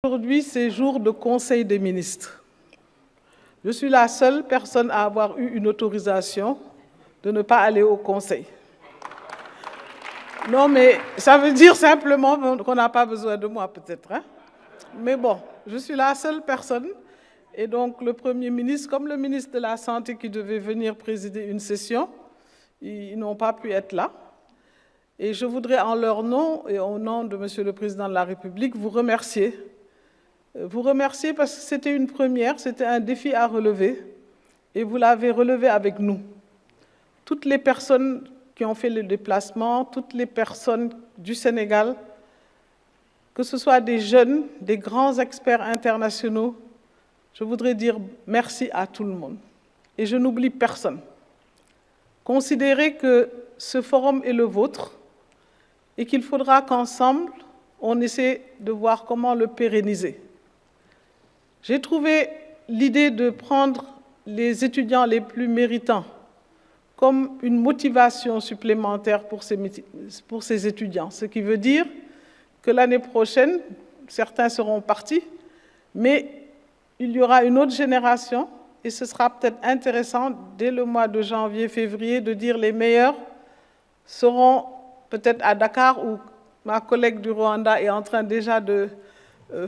Aujourd'hui, c'est jour de Conseil des ministres. Je suis la seule personne à avoir eu une autorisation de ne pas aller au Conseil. Non, mais ça veut dire simplement qu'on n'a pas besoin de moi, peut-être. Hein? Mais bon, je suis la seule personne. Et donc, le Premier ministre, comme le ministre de la Santé qui devait venir présider une session, ils n'ont pas pu être là. Et je voudrais, en leur nom et au nom de Monsieur le Président de la République, vous remercier. Vous remercier parce que c'était une première, c'était un défi à relever. Et vous l'avez relevé avec nous. Toutes les personnes qui ont fait le déplacement, toutes les personnes du Sénégal, que ce soit des jeunes, des grands experts internationaux, je voudrais dire merci à tout le monde. Et je n'oublie personne. Considérez que ce forum est le vôtre et qu'il faudra qu'ensemble, on essaie de voir comment le pérenniser. J'ai trouvé l'idée de prendre les étudiants les plus méritants comme une motivation supplémentaire pour ces étudiants. Ce qui veut dire que l'année prochaine, certains seront partis, mais il y aura une autre génération et ce sera peut-être intéressant, dès le mois de janvier, février, de dire les meilleurs seront peut-être à Dakar, où ma collègue du Rwanda est en train déjà de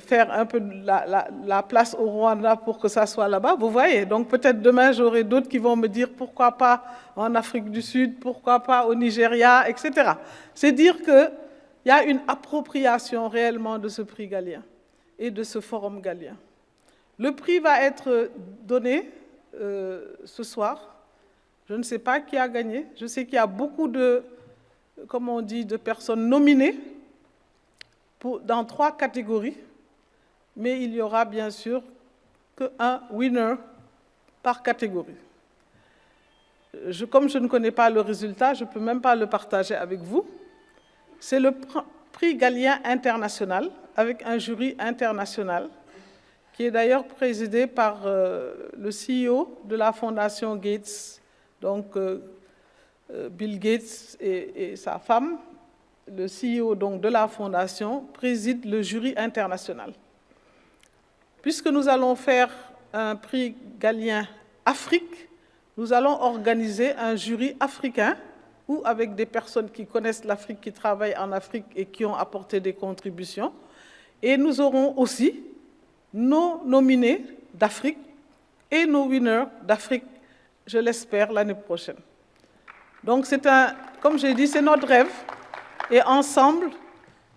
faire un peu la place au Rwanda pour que ça soit là-bas. Vous voyez, donc peut-être demain, j'aurai d'autres qui vont me dire pourquoi pas en Afrique du Sud, pourquoi pas au Nigeria, etc. C'est dire qu'il y a une appropriation réellement de ce prix Galien et de ce forum Galien. Le prix va être donné ce soir. Je ne sais pas qui a gagné. Je sais qu'il y a beaucoup de, comme on dit, de personnes nominées dans 3 catégories. Mais il y aura bien sûr qu'un winner par catégorie. Comme je ne connais pas le résultat, je ne peux même pas le partager avec vous. C'est le prix Galien international, avec un jury international, qui est d'ailleurs présidé par le CEO de la Fondation Gates, donc Bill Gates et sa femme, le CEO donc, de la Fondation, préside le jury international. Puisque nous allons faire un prix Galien Afrique, nous allons organiser un jury africain ou avec des personnes qui connaissent l'Afrique, qui travaillent en Afrique et qui ont apporté des contributions. Et nous aurons aussi nos nominés d'Afrique et nos winners d'Afrique, je l'espère, l'année prochaine. Donc, comme j'ai dit, c'est notre rêve. Et ensemble,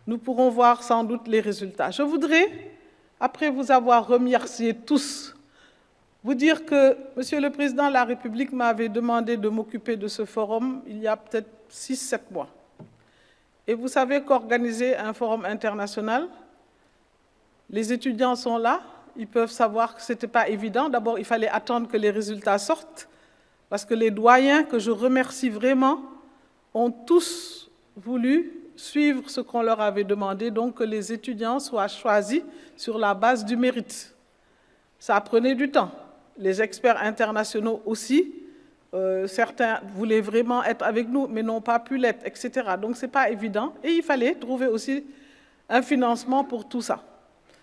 nous pourrons voir sans doute les résultats. Je voudrais, après vous avoir remercié tous, vous dire que Monsieur le Président de la République m'avait demandé de m'occuper de ce forum il y a peut-être 6-7 mois. Et vous savez qu'organiser un forum international, les étudiants sont là, ils peuvent savoir que ce n'était pas évident. D'abord, il fallait attendre que les résultats sortent, parce que les doyens, que je remercie vraiment, ont tous voulu suivre ce qu'on leur avait demandé, donc que les étudiants soient choisis sur la base du mérite. Ça prenait du temps. Les experts internationaux aussi, certains voulaient vraiment être avec nous, mais n'ont pas pu l'être, etc. Donc, ce n'est pas évident. Et il fallait trouver aussi un financement pour tout ça.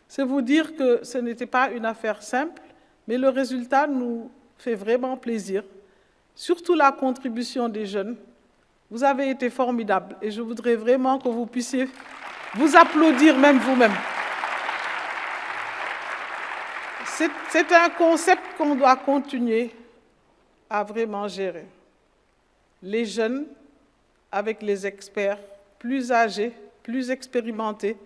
C'est vous dire que ce n'était pas une affaire simple, mais le résultat nous fait vraiment plaisir. Surtout la contribution des jeunes. Vous avez été formidables et je voudrais vraiment que vous puissiez vous applaudir même vous-même. C'est un concept qu'on doit continuer à vraiment gérer. Les jeunes avec les experts plus âgés, plus expérimentés,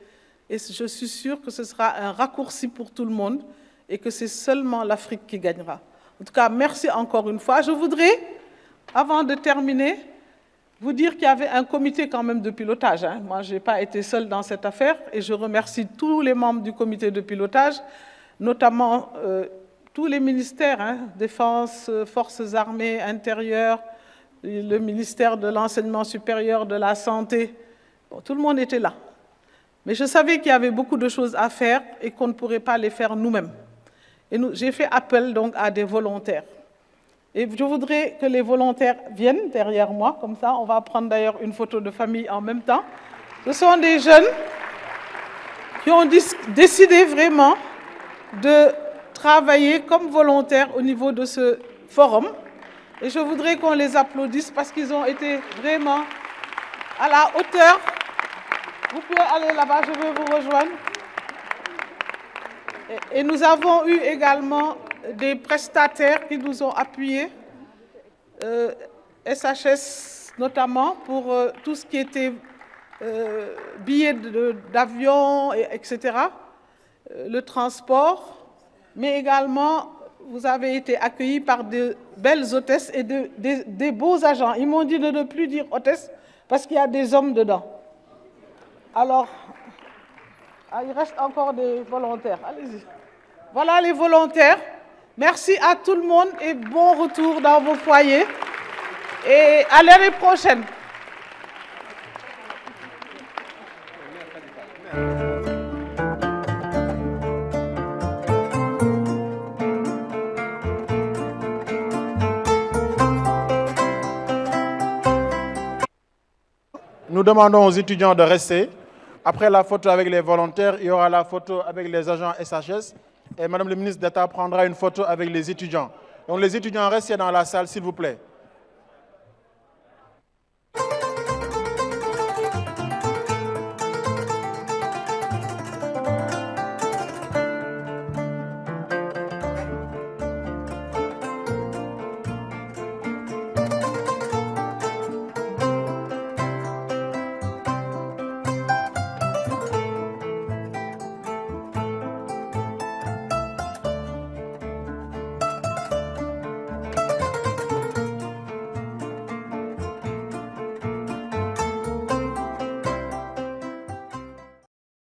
et je suis sûre que ce sera un raccourci pour tout le monde et que c'est seulement l'Afrique qui gagnera. En tout cas, merci encore une fois. Je voudrais, avant de terminer, vous dire qu'il y avait un comité quand même de pilotage. Hein. Moi, je n'ai pas été seule dans cette affaire et je remercie tous les membres du comité de pilotage, notamment tous les ministères, hein, Défense, Forces armées, Intérieur, le ministère de l'Enseignement supérieur, de la Santé. Bon, tout le monde était là. Mais je savais qu'il y avait beaucoup de choses à faire et qu'on ne pourrait pas les faire nous-mêmes. Et j'ai fait appel donc à des volontaires. Et je voudrais que les volontaires viennent derrière moi, comme ça. On va prendre d'ailleurs une photo de famille en même temps. Ce sont des jeunes qui ont décidé vraiment de travailler comme volontaires au niveau de ce forum. Et je voudrais qu'on les applaudisse parce qu'ils ont été vraiment à la hauteur. Vous pouvez aller là-bas, je vais vous rejoindre. Et nous avons eu également des prestataires qui nous ont appuyés, SHS notamment, pour tout ce qui était billets d'avion, etc., le transport, mais également, vous avez été accueillis par de belles hôtesses et des beaux agents. Ils m'ont dit de ne plus dire hôtesse parce qu'il y a des hommes dedans. Alors, il reste encore des volontaires. Allez-y. Voilà les volontaires. Merci à tout le monde et bon retour dans vos foyers. Et à l'année prochaine. Nous demandons aux étudiants de rester. Après la photo avec les volontaires, il y aura la photo avec les agents SHS. Et Madame le ministre d'État prendra une photo avec les étudiants. Donc les étudiants, restez dans la salle, s'il vous plaît.